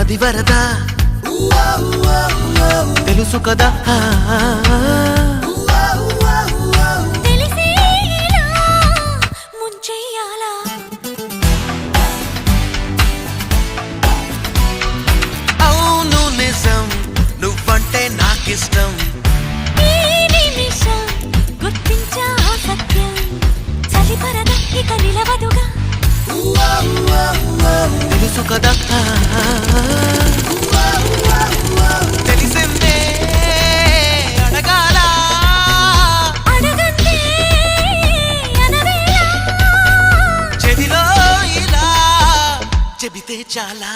మది వరదా తెలుసు కదా అవును నిజం నువ్వంటే నాకిష్టం గుర్తించా సత్యం చలిపరద ఇక నిలవదుగా తెలుసు కదా తెలిసిందే అడగాల అడగందే అనవేళ చెవిలో ఇలా చెబితే చాలా